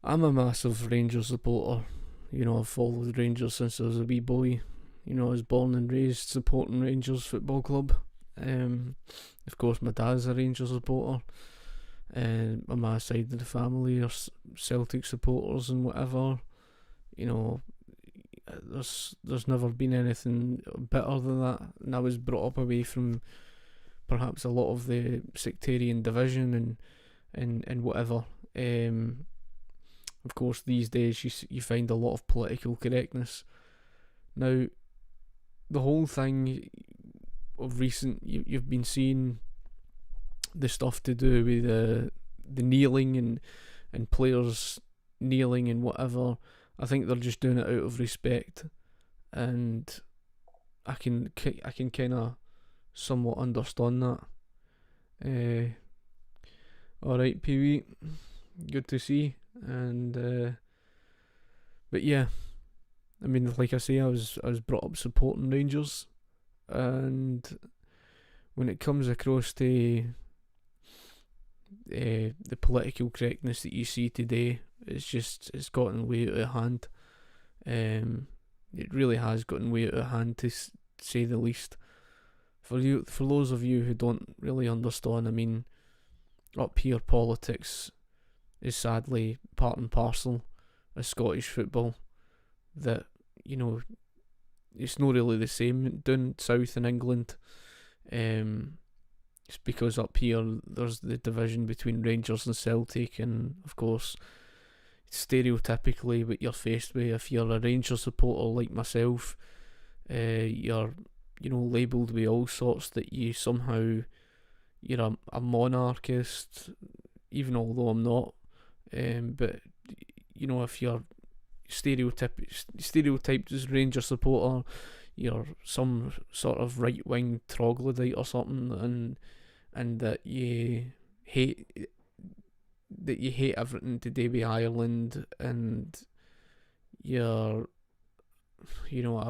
I'm a massive Rangers supporter. I've followed Rangers since I was a wee boy. I was born and raised supporting Rangers Football Club. Um, of course, my dad's a Rangers supporter. On my side of the family are Celtic supporters and whatever. You know, there's never been anything better than that. And I was brought up away from perhaps a lot of the sectarian division and whatever. Of course, these days you find a lot of political correctness. Now, the whole thing of recent, you've been seeing the stuff to do with the kneeling and players kneeling and whatever. I think they're just doing it out of respect, and I can kind of somewhat understand that. All right, Pee Wee, good to see. And but yeah, I mean, like I say, I was brought up supporting Rangers, and when it comes across to the political correctness that you see today, it's gotten way out of hand. It really has gotten way out of hand, to say the least. For those of you who don't really understand, I mean, up here politics is sadly part and parcel of Scottish football. That, it's not really the same down south in England. It's because up here there's the division between Rangers and Celtic, and of course, stereotypically what you're faced with if you're a Rangers supporter like myself, you're labelled with all sorts, that you're a monarchist, even although I'm not. But if you're stereotyped as Ranger supporter, you're some sort of right wing troglodyte or something, and that you hate everything to do with Ireland, and you're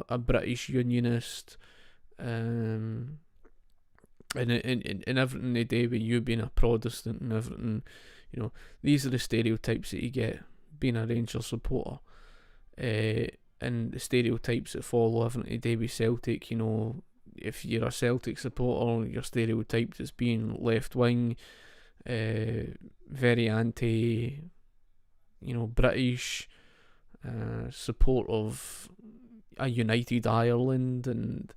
a British unionist, and everything they do with you being a Protestant and everything. These are the stereotypes that you get being a Rangers supporter, and the stereotypes that follow everything to do with Celtic. If you're a Celtic supporter, you're stereotyped as being left wing, very anti, British, support of a united Ireland, and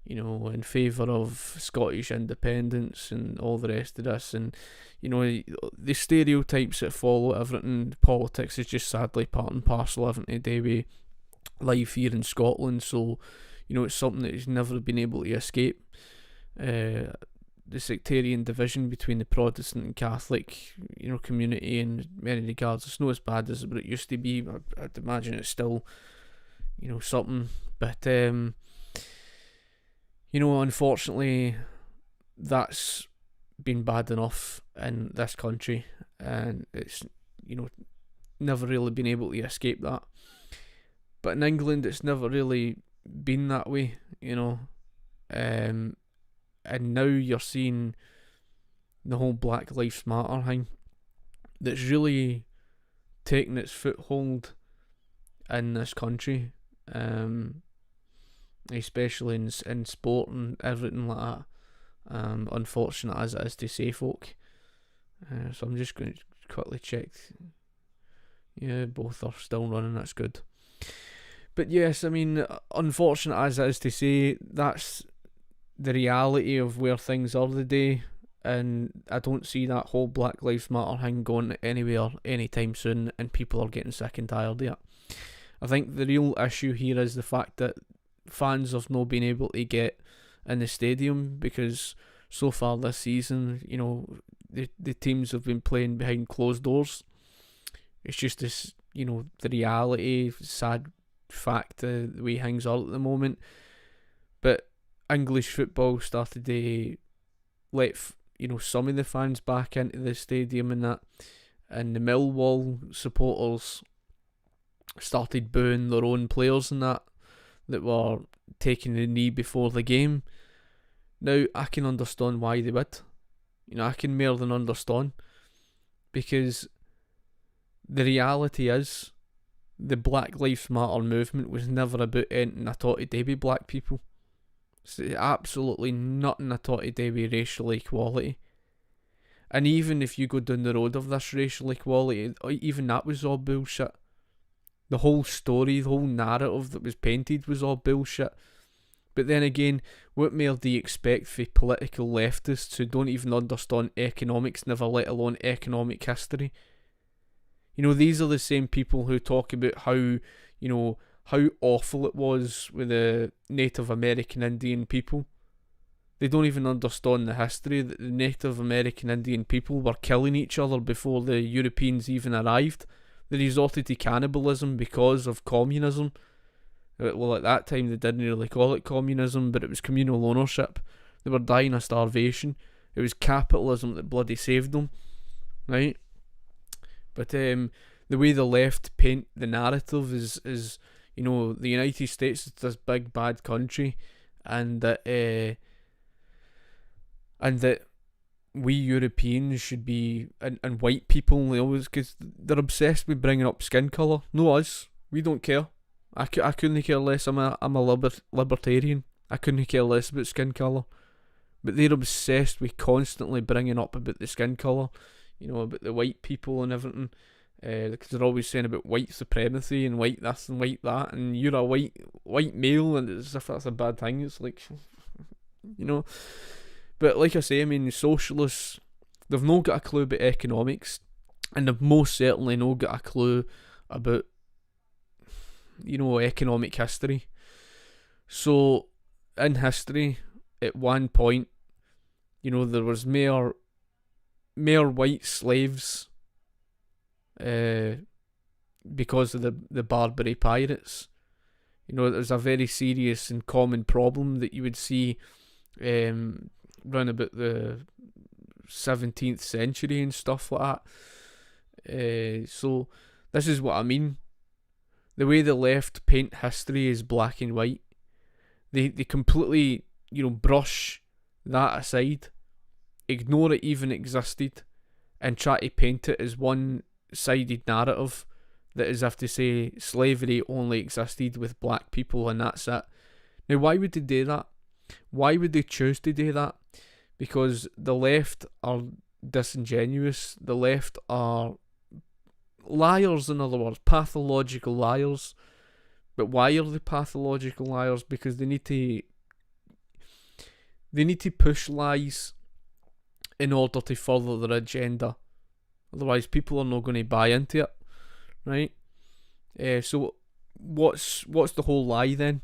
in favour of Scottish independence and all the rest of this. And the stereotypes that follow everything. Politics is just sadly part and parcel of everything to do with life here in Scotland. So it's something that has never been able to escape. The sectarian division between the Protestant and Catholic community, in many regards, it's not as bad as it used to be. I'd imagine it's still something, but unfortunately, that's been bad enough in this country, and it's never really been able to escape that. But in England, it's never really been that way, and now you're seeing the whole Black Lives Matter thing that's really taken its foothold in this country, especially in sport and everything like that. Unfortunate as it is to say, folk. So I'm just going to quickly check. Yeah, both are still running, that's good. But yes, I mean, unfortunate as it is to say, that's the reality of where things are today, and I don't see that whole Black Lives Matter thing going anywhere anytime soon, and people are getting sick and tired of it. I think the real issue here is the fact that fans have not been able to get in the stadium, because so far this season, the teams have been playing behind closed doors. It's just this, the reality, sad fact, the way things are at the moment. But English football started to let some of the fans back into the stadium and that, and the Millwall supporters started booing their own players and that were taking the knee before the game. Now, I can understand why they would. I can more than understand, because the reality is, the Black Lives Matter movement was never about anything at all to do with black people. It's absolutely nothing at all to do with racial equality. And even if you go down the road of this racial equality, even that was all bullshit. The whole story, the whole narrative that was painted was all bullshit. But then again, what more do you expect for political leftists who don't even understand economics, never let alone economic history? You know, these are the same people who talk about how, you know, how awful it was with the Native American Indian people. They don't even understand the history that the Native American Indian people were killing each other before the Europeans even arrived. They resorted to cannibalism because of communism. Well, at that time they didn't really call it communism, but it was communal ownership. They were dying of starvation. It was capitalism that bloody saved them, right? But the way the left paint the narrative is you know, the United States is this big bad country, and that we Europeans should be, and white people, they always, because they're obsessed with bringing up skin colour. No, us, we don't care. I couldn't care less. I'm a libertarian. I couldn't care less about skin colour. But they're obsessed with constantly bringing up about the skin colour, you know, about the white people and everything. Because they're always saying about white supremacy and white this and white that, and you're a white male, and as if that's a bad thing. It's like, you know. But like I say, I mean, socialists, they've not got a clue about economics, and they've most certainly not got a clue about, you know, economic history. So, in history, at one point, you know, there was more white slaves because of the Barbary pirates. You know, it was a very serious and common problem that you would see round about the 17th century and stuff like that. So this is what I mean. The way the left paint history is black and white. They completely, you know, brush that aside, ignore it even existed, and try to paint it as one-sided narrative that is as if to say slavery only existed with black people and that's it. Now, why would they do that? Why would they choose to do that? Because the left are disingenuous. The left are liars, in other words, pathological liars. But why are they pathological liars? Because they need to push lies in order to further their agenda. Otherwise, people are not going to buy into it, right? So, what's the whole lie then?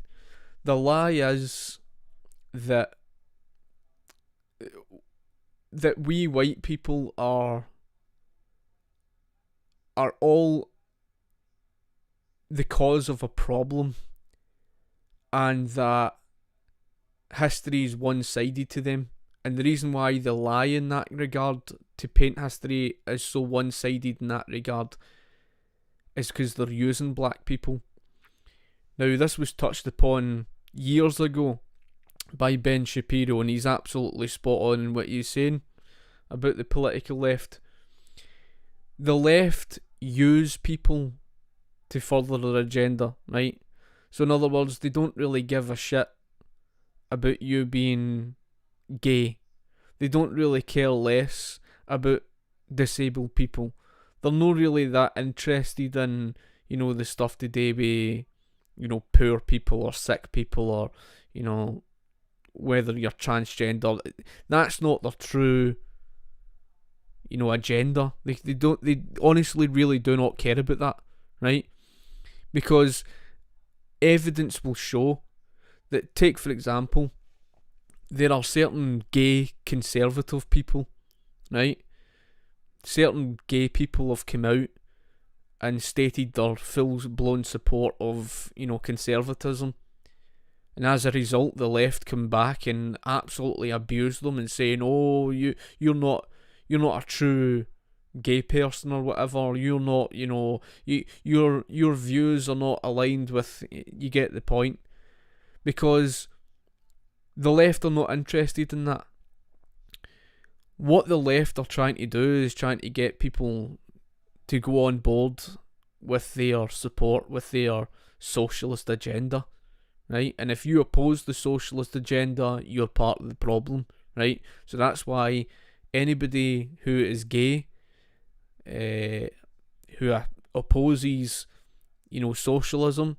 The lie is that we white people are all the cause of a problem, and that history is one-sided to them. And the reason why they lie in that regard, to paint history as so one-sided in that regard, is because they're using black people. Now, this was touched upon years ago by Ben Shapiro, and he's absolutely spot on in what he's saying about the political left. The left use people to further their agenda, right? So in other words, they don't really give a shit about you being gay. They don't really care less about disabled people. They're not really that interested in, you know, the stuff to do with, you know, poor people or sick people, or, you know, whether you're transgender. That's not their true, you know, agenda. They honestly really do not care about that, right? Because evidence will show that, take for example, there are certain gay conservative people, right? Certain gay people have come out and stated their full-blown support of, you know, conservatism. And as a result, the left come back and absolutely abuse them and saying, "Oh, you're not a true gay person or whatever. You're not, you know, your views are not aligned with." You get the point, because the left are not interested in that. What the left are trying to do is trying to get people to go on board with their support, with their socialist agenda, right? And if you oppose the socialist agenda, you're part of the problem, right? So that's why anybody who is gay, who opposes, socialism,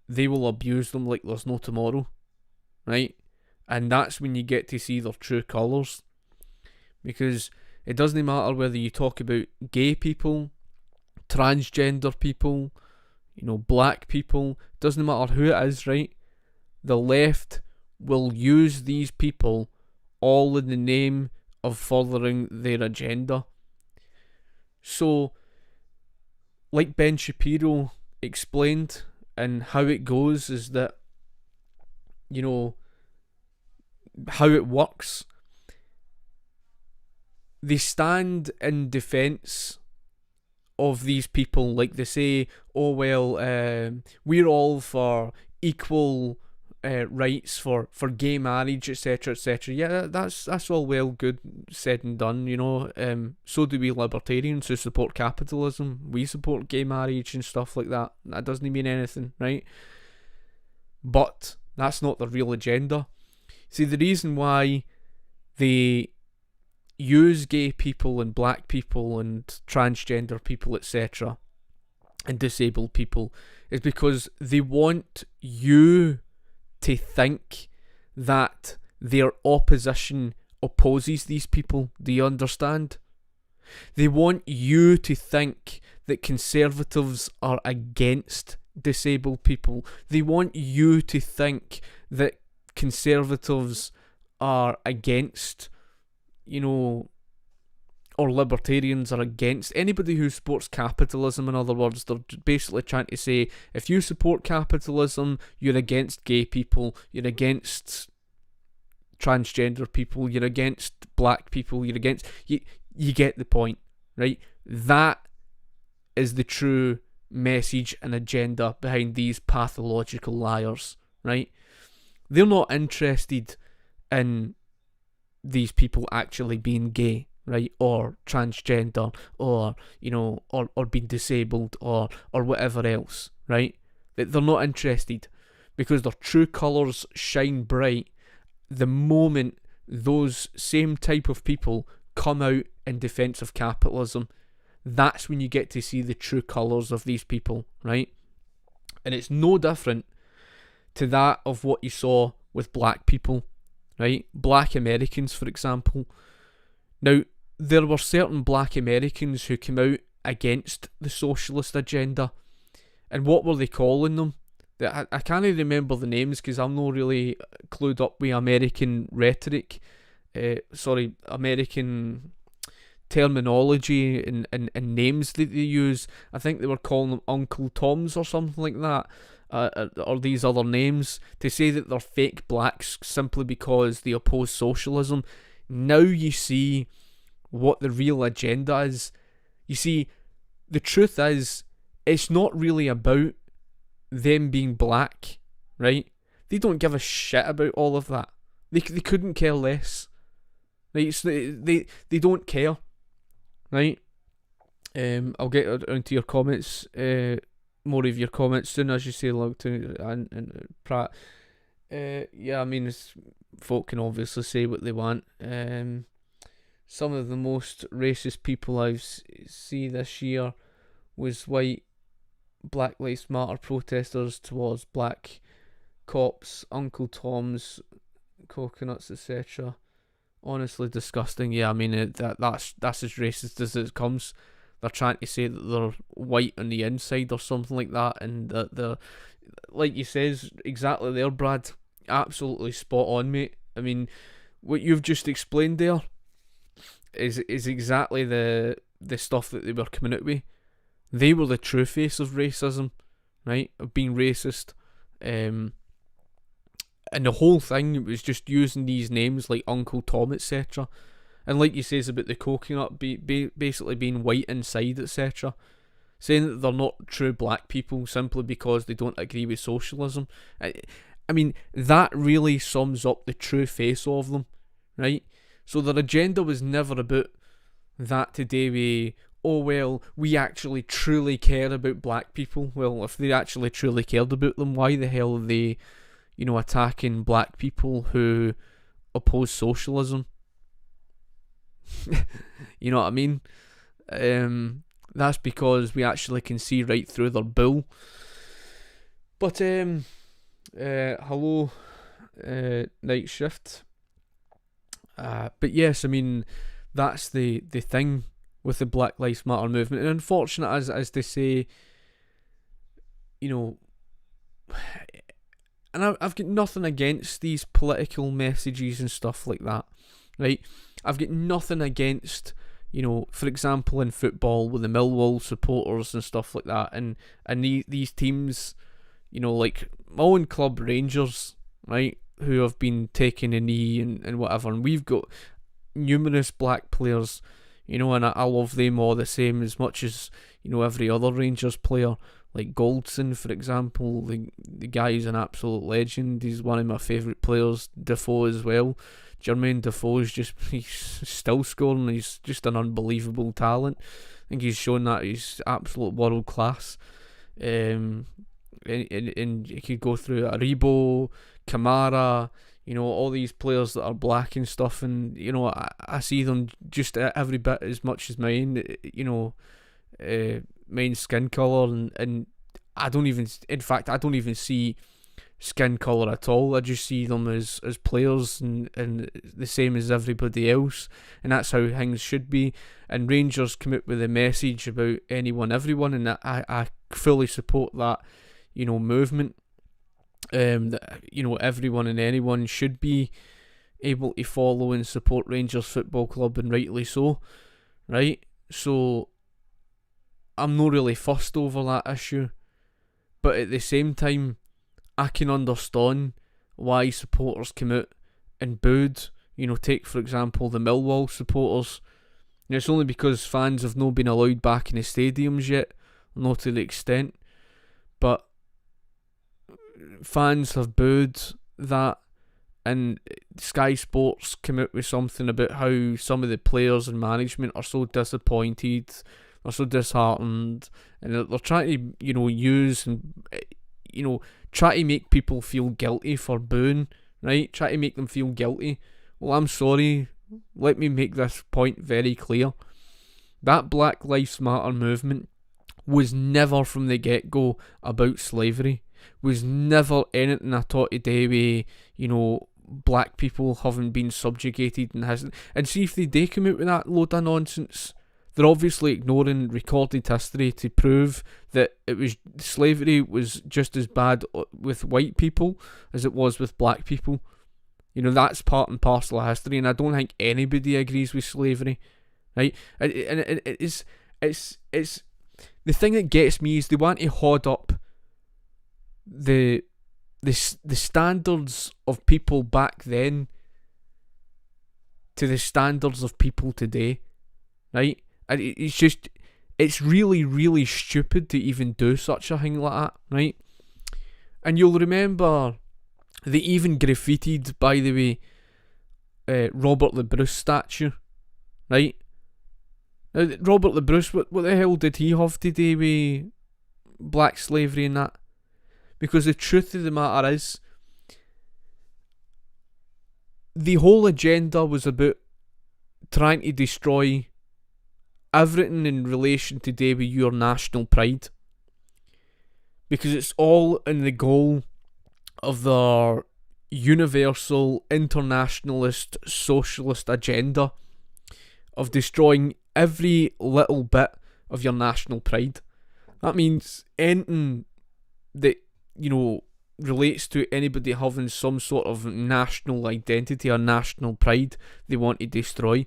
they will abuse them like there's no tomorrow, right? And that's when you get to see their true colours. Because it doesn't matter whether you talk about gay people, transgender people, black people, doesn't matter who it is, right? The left will use these people all in the name of furthering their agenda. So, like Ben Shapiro explained, and how it goes is that, how it works, they stand in defence of these people. Like they say, oh well, we're all for equal rights for gay marriage, etc., etc. Yeah, that's all well, good, said and done. So do we libertarians who support capitalism. We support gay marriage and stuff like that. That doesn't mean anything, right? But that's not the real agenda. See, the reason why they use gay people and black people and transgender people, etc., and disabled people is because they want you to think that their opposition opposes these people. Do you understand? They want you to think that conservatives are against disabled people. They want you to think that conservatives are against, or libertarians are against anybody who supports capitalism. In other words, they're basically trying to say, if you support capitalism, you're against gay people, you're against transgender people, you're against black people, you're against... You get the point, right? That is the true message and agenda behind these pathological liars, right? They're not interested in these people actually being gay, right, or transgender, or or being disabled, or whatever else, right? They're not interested, because their true colours shine bright the moment those same type of people come out in defence of capitalism. That's when you get to see the true colours of these people, right? And it's no different to that of what you saw with black people, right? Black Americans, for example. Now, there were certain black Americans who came out against the socialist agenda. And what were they calling them? I can't even remember the names because I'm not really clued up with American rhetoric. American terminology and names that they use. I think they were calling them Uncle Toms or something like that. Or these other names, to say that they're fake blacks simply because they oppose socialism. Now you see what the real agenda is. You see, the truth is, it's not really about them being black, right? They don't give a shit about all of that. They couldn't care less. Right? So they don't care, right? I'll get onto your comments, more of your comments soon, as you say, Lugton and Pratt. Yeah, I mean, folk can obviously say what they want. Some of the most racist people I've see this year was white Black Lives Matter protesters towards black cops, Uncle Toms, coconuts, etc. Honestly disgusting. Yeah, I mean, that's as racist as it comes. They're trying to say that they're white on the inside or something like that, and that they're, like you says, exactly there, Brad. Absolutely spot on, mate. I mean, what you've just explained there is exactly the stuff that they were coming out with. They were the true face of racism, right? Of being racist. And the whole thing was just using these names like Uncle Tom, etc. And like you says about the coconut basically being white inside, etc. Saying that they're not true black people simply because they don't agree with socialism. I mean, that really sums up the true face of them, right? So their agenda was never about that to do with, oh well, we actually truly care about black people. Well, if they actually truly cared about them, why the hell are they, attacking black people who oppose socialism? You know what I mean? That's because we actually can see right through their bull. But hello, night shift. But yes, I mean, that's the thing with the Black Lives Matter movement. And unfortunate as they say, and I've got nothing against these political messages and stuff like that, right? I've got nothing against, for example, in football with the Millwall supporters and stuff like that, and these teams, like my own club, Rangers, right, who have been taking a knee and whatever, and we've got numerous black players, and I love them all the same as much as, every other Rangers player, like Goldson, for example. The guy is an absolute legend. He's one of my favourite players. Defoe as well. Jermaine Defoe he's still scoring. He's just an unbelievable talent. I think he's shown that he's absolute world class. And you could go through Aribo, Kamara, all these players that are black and stuff, and I see them just every bit as much as mine, mine skin colour, and I don't even see skin colour at all. I just see them as players and the same as everybody else, and that's how things should be. And Rangers come out with a message about anyone, everyone, and I fully support that, movement. That everyone and anyone should be able to follow and support Rangers Football Club, and rightly so, right? So I'm not really fussed over that issue, but at the same time, I can understand why supporters come out and booed. Take for example the Millwall supporters. It's only because fans have not been allowed back in the stadiums yet, not to the extent, but fans have booed that, and Sky Sports came out with something about how some of the players and management are so disappointed, are so disheartened, and they're trying to, use and, try to make people feel guilty for booing, right? Try to make them feel guilty. Well, I'm sorry, let me make this point very clear. That Black Lives Matter movement was never from the get-go about slavery. Was never anything at all to do with, black people having been subjugated and hasn't. And see, if they do come out with that load of nonsense, they're obviously ignoring recorded history to prove that slavery was just as bad with white people as it was with black people. That's part and parcel of history, and I don't think anybody agrees with slavery, right? And it's the thing that gets me is they want to hoard up the standards of people back then to the standards of people today, right? And it's really, really stupid to even do such a thing like that, right? And you'll remember they even graffitied, by the way, Robert the Bruce statue, right? Now, Robert the Bruce, what the hell did he have to do with black slavery and that? Because the truth of the matter is, the whole agenda was about trying to destroy everything in relation to do with your national pride. Because it's all in the goal of their universal, internationalist, socialist agenda of destroying every little bit of your national pride. That means anything that, relates to anybody having some sort of national identity or national pride, they want to destroy.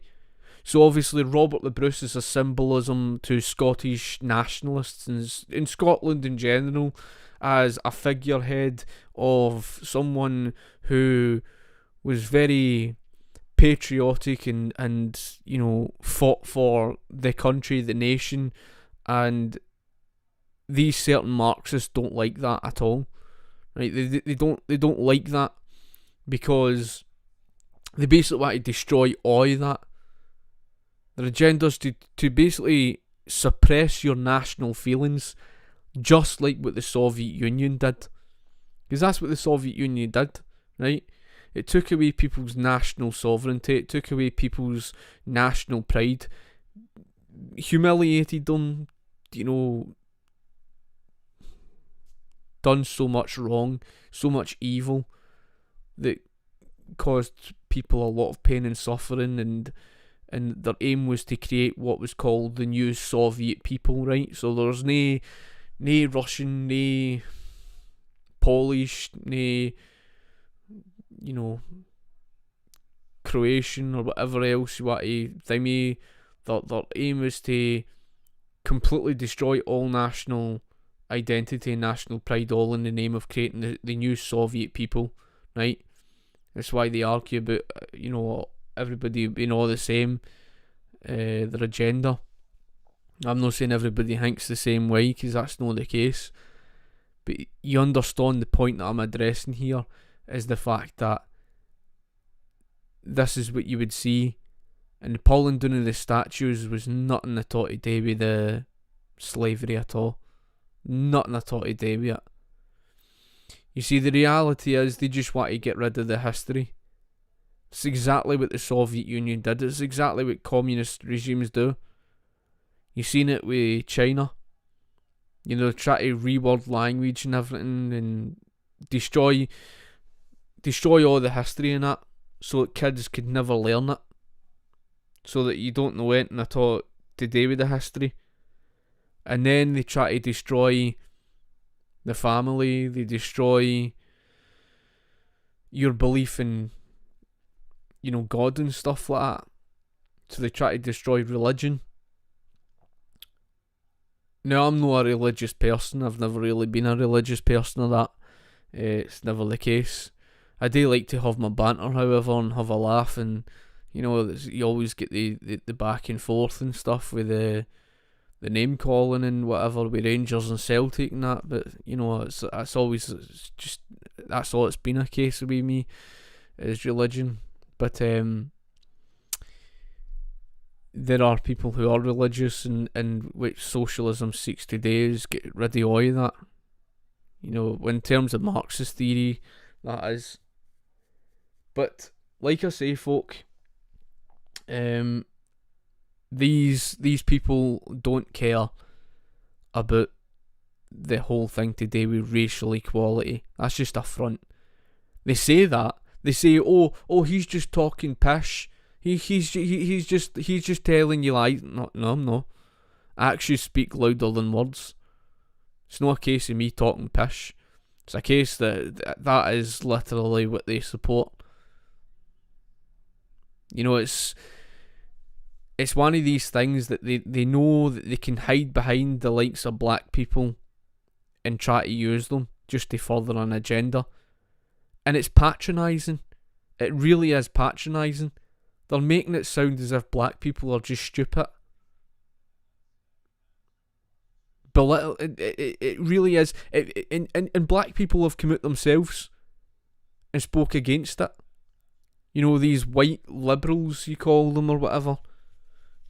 So obviously Robert the Bruce is a symbolism to Scottish nationalists and in Scotland in general, as a figurehead of someone who was very patriotic and fought for the country, the nation, and these certain Marxists don't like that at all, right? They don't like that because they basically want to destroy all that. Their agenda is to basically suppress your national feelings, just like what the Soviet Union did. Because that's what the Soviet Union did, right? It took away people's national sovereignty, it took away people's national pride, humiliated them, done so much wrong, so much evil, that caused people a lot of pain and suffering, and their aim was to create what was called the new Soviet people, right? So there's nae Russian, nae Polish, nae, Croatian or whatever else you want to thingy. Their aim was to completely destroy all national identity and national pride, all in the name of creating the new Soviet people, right? That's why they argue about, everybody being all the same, their agenda. I'm not saying everybody thinks the same way, because that's not the case. But you understand the point that I'm addressing here is the fact that this is what you would see. And the pulling down of the statues was nothing at all to do with the slavery at all. Nothing at all to do with it. You see, the reality is they just want to get rid of the history. It's exactly what the Soviet Union did. It's exactly what communist regimes do. You've seen it with China. Try to reword language and everything, and destroy all the history in that, so that kids could never learn it, so that you don't know anything at all to do with the history. And then they try to destroy the family, they destroy your belief in, God and stuff like that. So they try to destroy religion. Now, I'm not a religious person. I've never really been a religious person or that. It's never the case. I do like to have my banter, however, and have a laugh, and you always get the back and forth and stuff with the name calling and whatever with Rangers and Celtic and that. But that's always just, that's all it's been a case with me, is religion. But there are people who are religious, and which socialism seeks to do is get rid of all of that. In terms of Marxist theory, that is. But like I say, folk, these people don't care about the whole thing to do with racial equality. That's just a front. They say that. They say, oh, he's just talking pish. He's just telling you lies. No, I'm not. Actions speak louder than words. It's not a case of me talking pish. It's a case that is literally what they support. It's one of these things that they know that they can hide behind the likes of black people and try to use them just to further an agenda. And it's patronising. It really is patronising. They're making it sound as if black people are just stupid. It really is. And black people have come out themselves and spoke against it. These white liberals, you call them, or whatever.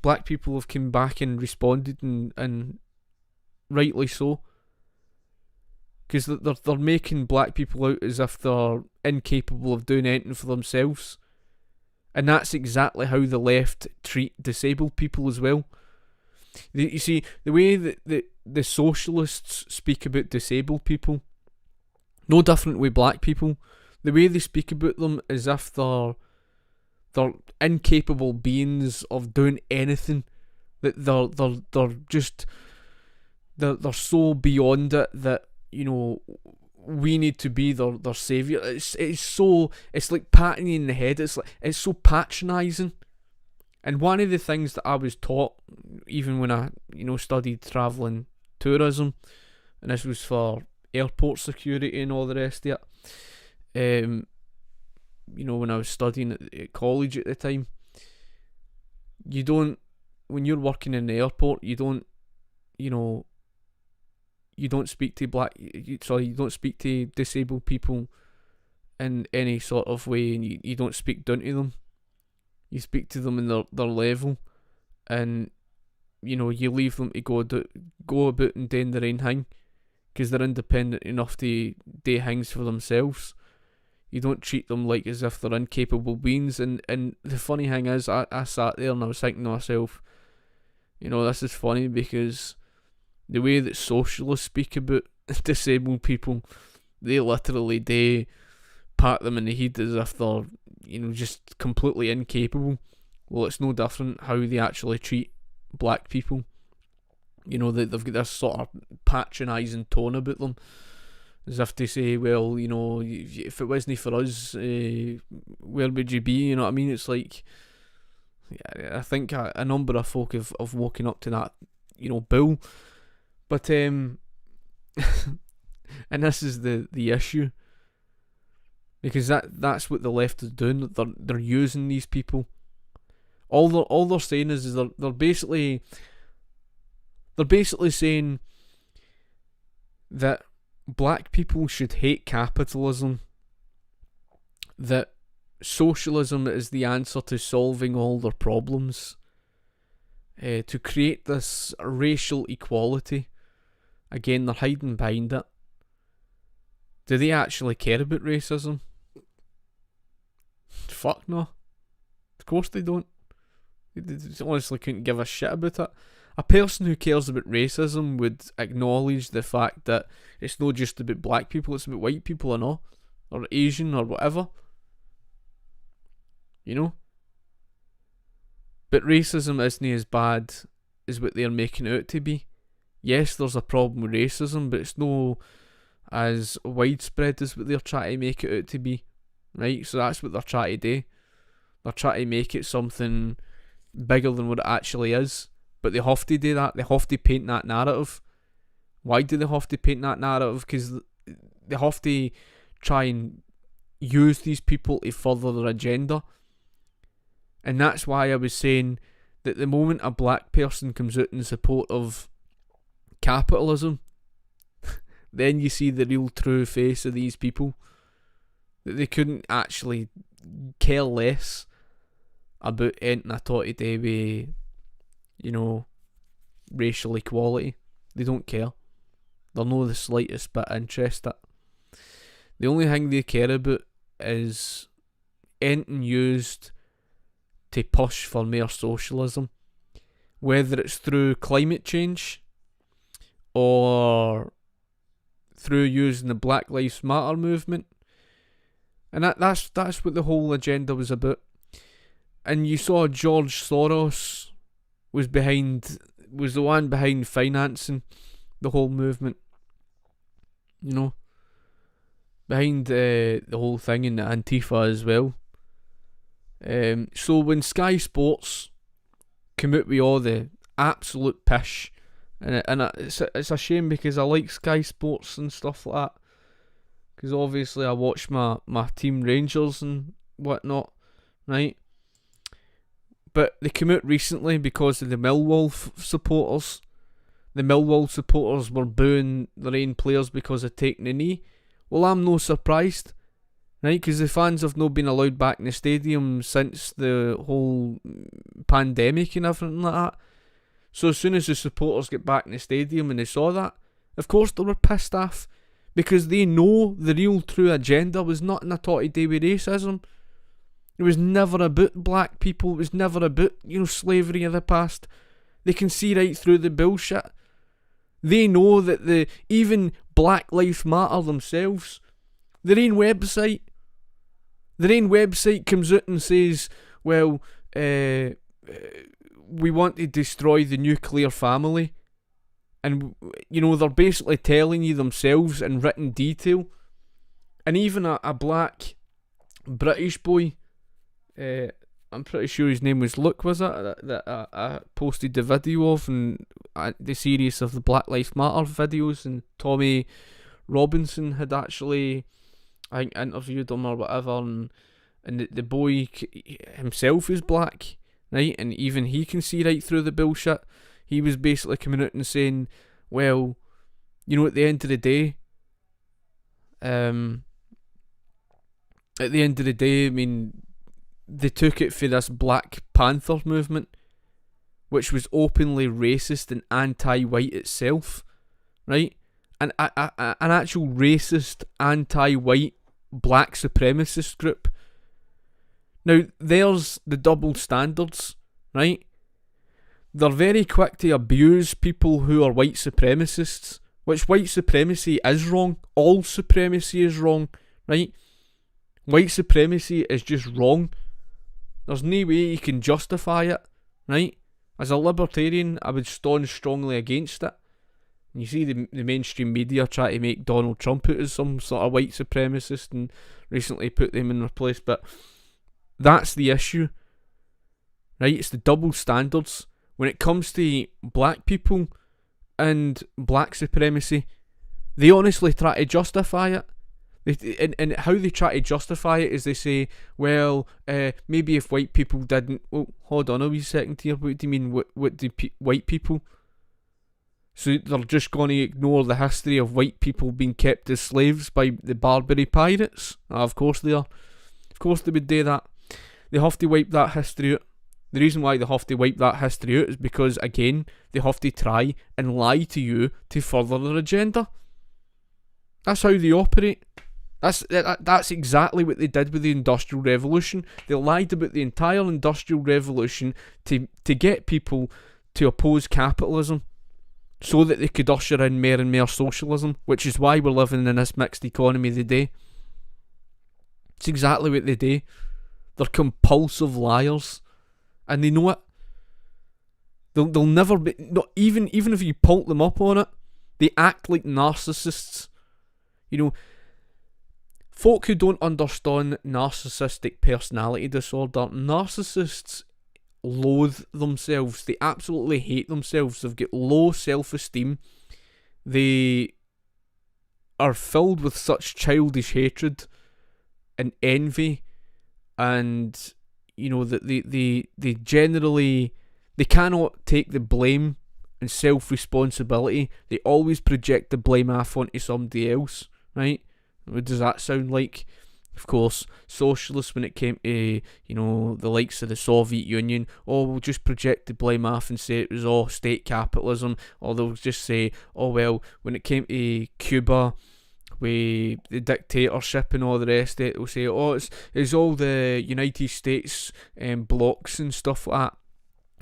Black people have come back and responded, and rightly so. Because they're making black people out as if they're incapable of doing anything for themselves. And that's exactly how the left treat disabled people as well. You see, the way that the socialists speak about disabled people, no different with black people. The way they speak about them as if they're incapable beings of doing anything. That they're so beyond it that we need to be their saviour. It's like patting you in the head. It's so patronising. And one of the things that I was taught, even when I studied travelling tourism, and this was for airport security and all the rest of it, when I was studying at college at the time, when you're working in the airport, you don't speak to you don't speak to disabled people in any sort of way, and you don't speak down to them. You speak to them in their level, and you leave them to go about and doing their own thing, because they're independent enough to do things for themselves. You don't treat them like as if they're incapable beings. And the funny thing is, I sat there and I was thinking to myself, this is funny, because the way that socialists speak about disabled people, they literally do pat them in the head as if they're, just completely incapable. Well, it's no different how they actually treat black people. They've got this sort of patronising tone about them, as if to say, well, if it wasn't for us, where would you be? You know what I mean? It's like, I think a number of folk have woken up to that, bill. But, and this is the issue, because that's what the left is doing. They're using these people. All they're saying is they're basically saying that black people should hate capitalism, that socialism is the answer to solving all their problems, to create this racial equality. Again, they're hiding behind it. Do they actually care about racism? Fuck no. Of course they don't. They honestly couldn't give a shit about it. A person who cares about racism would acknowledge the fact that it's not just about black people, it's about white people and all, or Asian or whatever. But racism isn't as bad as what they're making it out to be. Yes, there's a problem with racism, but it's no as widespread as what they're trying to make it out to be. Right? So that's what they're trying to do. They're trying to make it something bigger than what it actually is. But they have to do that. They have to paint that narrative. Why do they have to paint that narrative? Because they have to try and use these people to further their agenda. And that's why I was saying that the moment a black person comes out in support of capitalism, then you see the real true face of these people. That they couldn't actually care less about anything at all today with, racial equality. They don't care. They're not the slightest bit interested. The only thing they care about is anything used to push for more socialism, whether it's through climate change or through using the Black Lives Matter movement. And that's what the whole agenda was about. And you saw George Soros was the one behind financing the whole movement. Behind the whole thing, in the Antifa as well. So when Sky Sports come out with all the absolute pish, and it's a shame, because I like Sky Sports and stuff like that, because obviously I watch my team Rangers and whatnot, right? But they came out recently because of the Millwall supporters. The Millwall supporters were booing their own players because of taking a knee. Well, I'm no surprised, right? Because the fans have not been allowed back in the stadium since the whole pandemic and everything like that. So as soon as the supporters get back in the stadium and they saw that, of course they were pissed off, because they know the real true agenda was nothing at all to do with racism. It was never about black people. It was never about, slavery of the past. They can see right through the bullshit. They know that even Black Lives Matter themselves, their own website comes out and says, well, we want to destroy the nuclear family. And, they're basically telling you themselves in written detail. And even a black British boy, I'm pretty sure his name was Luke, was it? That I posted the video of, and the series of the Black Lives Matter videos, and Tommy Robinson had actually, I think, interviewed him or whatever, and the boy himself is black, right? And even he can see right through the bullshit. He was basically coming out and saying, well, at the end of the day, I mean, they took it for this Black Panther movement, which was openly racist and anti-white itself, right? An actual racist, anti-white, black supremacist group. Now, there's the double standards, right? They're very quick to abuse people who are white supremacists, which white supremacy is wrong. All supremacy is wrong, right? White supremacy is just wrong. There's no way you can justify it, right? As a libertarian, I would stand strongly against it. And you see the mainstream media try to make Donald Trump out as some sort of white supremacist and recently put them in their place, but that's the issue, right? It's the double standards. When it comes to black people and black supremacy, they honestly try to justify it. And how they try to justify it is they say, well, maybe if white people didn't... Well, hold on a wee second here. What do you mean, what do white people? So they're just going to ignore the history of white people being kept as slaves by the Barbary pirates? Of course they are. Of course they would do that. They have to wipe that history out. The reason why they have to wipe that history out is because, again, they have to try and lie to you to further their agenda. That's how they operate. That's exactly what they did with the Industrial Revolution. They lied about the entire Industrial Revolution to get people to oppose capitalism so that they could usher in more and more socialism, which is why we're living in this mixed economy today. It's exactly what they do. They're compulsive liars, and they know it. They'll never be... Not even if you pult them up on it, they act like narcissists. You know, folk who don't understand narcissistic personality disorder, narcissists loathe themselves. They absolutely hate themselves. They've got low self-esteem. They are filled with such childish hatred and envy, and you know that they generally, they cannot take the blame and self-responsibility. They always project the blame off onto somebody else, right? What does that sound like? Of course, socialists, when it came to, you know, the likes of the Soviet Union, we'll just project the blame off and say it was all state capitalism, or they'll just say, oh well, when it came to Cuba, with the dictatorship and all the rest of it, they'll say, it's all the United States blocks and stuff like that.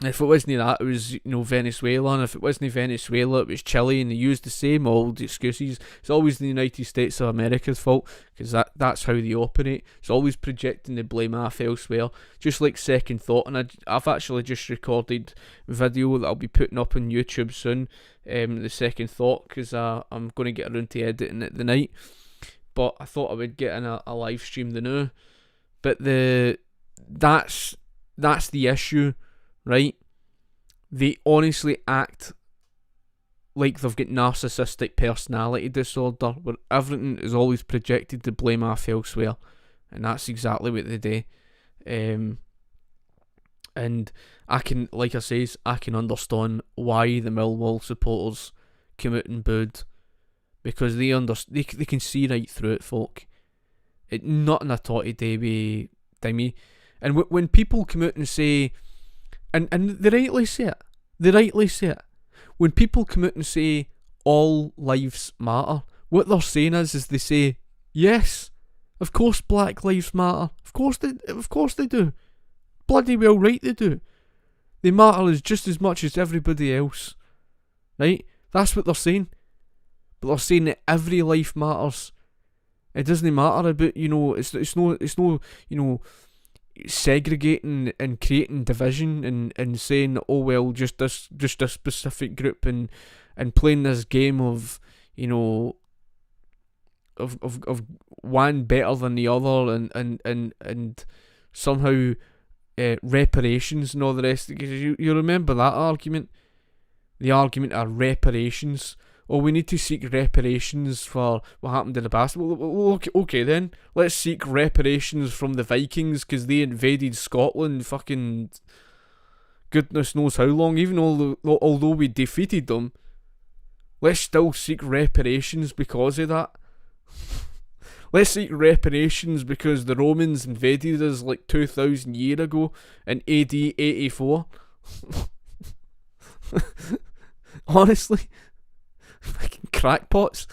If it wasn't that, it was, you know, Venezuela, and if it wasn't Venezuela, it was Chile, and they used the same old excuses. It's always the United States of America's fault, because that's how they operate. It's always projecting the blame off elsewhere, just like Second Thought. And I've actually just recorded a video that I'll be putting up on YouTube soon, the Second Thought, because I'm going to get around to editing it tonight. But I thought I would get in a live stream the now. But that's the issue. Right? They honestly act like they've got narcissistic personality disorder, where everything is always projected to blame off elsewhere, and that's exactly what they do. And I can, like I says, I can understand why the Millwall supporters came out and booed, because they can see right through it, folk. It nothing at all to do with dimmy. And when people come out and say, and they rightly say it, when people come out and say all lives matter, what they're saying is they say, yes, of course Black Lives Matter, of course they do, bloody well right they do. They matter just as much as everybody else, right? That's what they're saying. But they're saying that every life matters. It doesn't matter about, you know, it's no, you know, segregating and creating division and saying, oh well, just a specific group and playing this game of, you know, of one better than the other and somehow reparations and all the rest. Because you remember that argument, the argument of reparations. Oh, we need to seek reparations for what happened in the past. Well, okay then. Let's seek reparations from the Vikings because they invaded Scotland fucking goodness knows how long. Even although we defeated them, let's still seek reparations because of that. Let's seek reparations because the Romans invaded us like 2,000 years ago in AD 84. Honestly, fucking crackpots.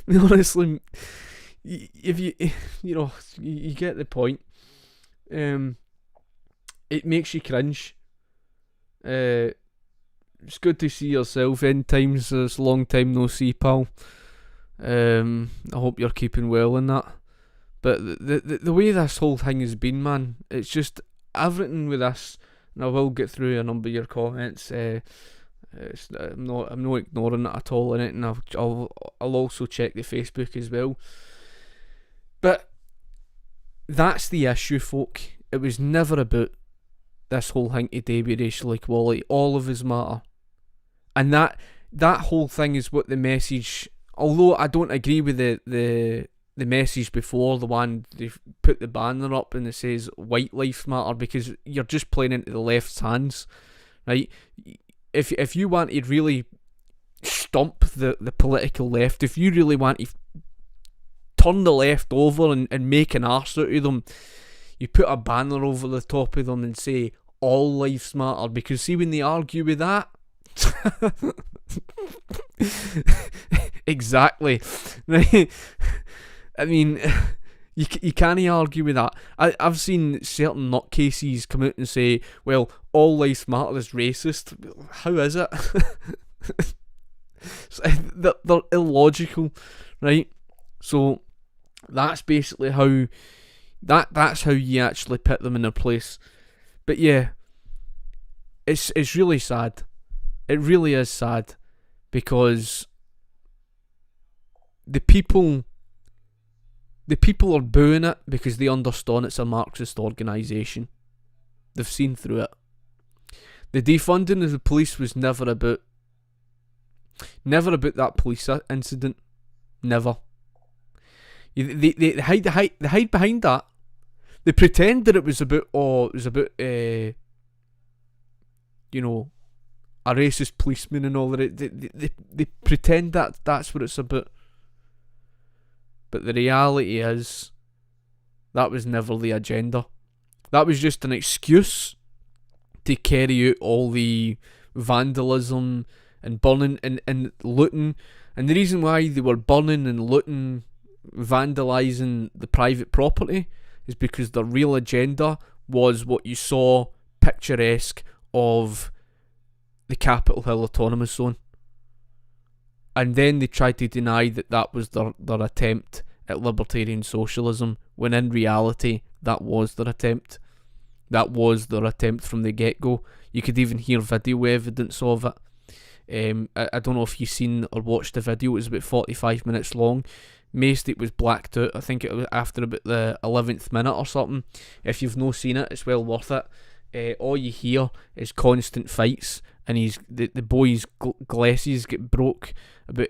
Honestly, if you get the point. It makes you cringe. It's good to see yourself in times. It's a long time no see, pal. I hope you're keeping well in that. But the way this whole thing has been, man, it's just everything with this. And I will get through a number of your comments. I'm not ignoring it at all in it, and I'll also check the Facebook as well. But that's the issue, folk. It was never about this whole thing today with racial equality. All of us matter, and that whole thing is what the message. Although I don't agree with the message before, the one they put the banner up and it says white lives matter, because you're just playing into the left's hands, right? If you want to really stomp the political left, if you really want to turn the left over and make an arse out of them, you put a banner over the top of them and say all lives matter, because see, when they argue with that, exactly, right? I mean, you can't argue with that. I've seen certain nutcases come out and say, well, all lives matter is racist. How is it? They're illogical, right? So that's basically how that's how you actually put them in their place. But yeah, it's really sad. It really is sad, because the people are booing it because they understand it's a Marxist organisation. They've seen through it. The defunding of the police was never about that police incident. Never. They hide behind that. They pretend that it was about a racist policeman and all that. They pretend that that's what it's about. But the reality is, that was never the agenda. That was just an excuse to carry out all the vandalism and burning and looting. And the reason why they were burning and looting, vandalising the private property, is because their real agenda was what you saw picturesque of the Capitol Hill Autonomous Zone. And then they tried to deny that was their attempt at libertarian socialism, when in reality that was their attempt. That was their attempt from the get-go. You could even hear video evidence of it. I don't know if you've seen or watched the video. It was about 45 minutes long. Most it was blacked out. I think it was after about the 11th minute or something. If you've not seen it, it's well worth it. All you hear is constant fights, and the boy's glasses get broke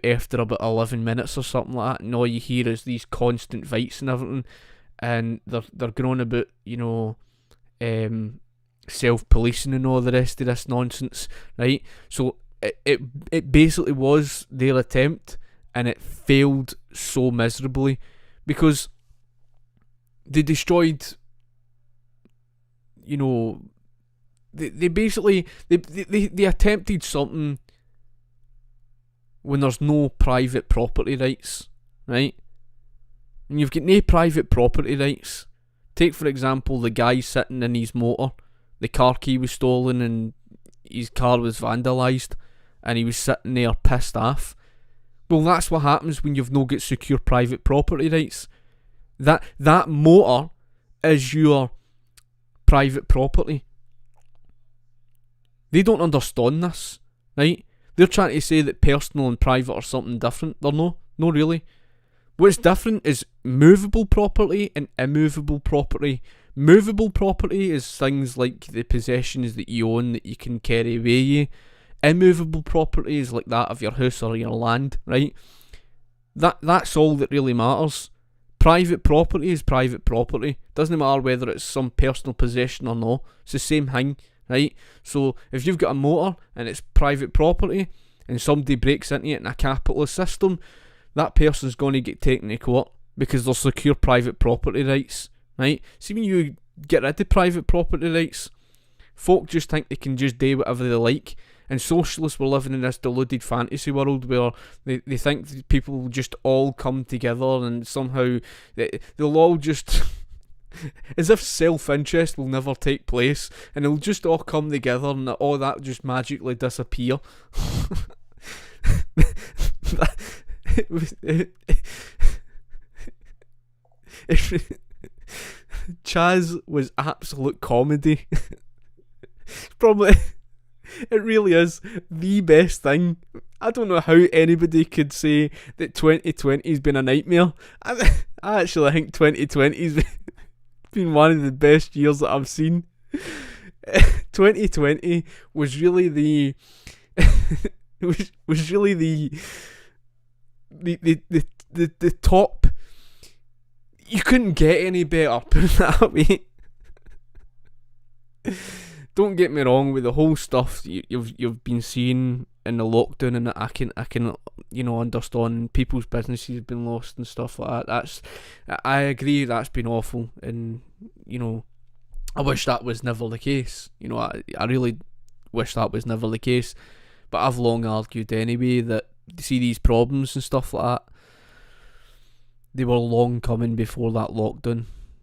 after about 11 minutes or something like that, and all you hear is these constant fights and everything, and they're going about, self-policing and all the rest of this nonsense, right? So it basically was their attempt, and it failed so miserably, because they destroyed, they basically they attempted something when there's no private property rights, right? And you've got no private property rights. Take for example the guy sitting in his motor, the car key was stolen and his car was vandalised, and he was sitting there pissed off. Well, that's what happens when you've no got secure private property rights. That motor is your private property. They don't understand this, right? They're trying to say that personal and private are something different. They're no really. What's different is movable property and immovable property. Movable property is things like the possessions that you own that you can carry away you. Immovable property is like that of your house or your land, right? That's all that really matters. Private property is private property. Doesn't matter whether it's some personal possession or not. It's the same thing, right? So if you've got a motor and it's private property and somebody breaks into it in a capitalist system, that person's going to get taken to court because they'll secure private property rights, right? See, when you get rid of private property rights, folk just think they can just do whatever they like. And socialists were living in this deluded fantasy world where they think people will just all come together and somehow they'll all just as if self-interest will never take place and they'll just all come together and all that just magically disappear. Chaz was absolute comedy. Probably, it really is the best thing. I don't know how anybody could say that 2020's been a nightmare. I actually think 2020's been one of the best years that I've seen. 2020 was really the was really the top. You couldn't get any better, put it that way. Don't get me wrong with the whole stuff you've been seeing in the lockdown, and I can understand people's businesses have been lost and stuff like that. I agree that's been awful, and I wish that was never the case. I really wish that was never the case. But I've long argued anyway that see these problems and stuff like that, they were long coming before that lockdown.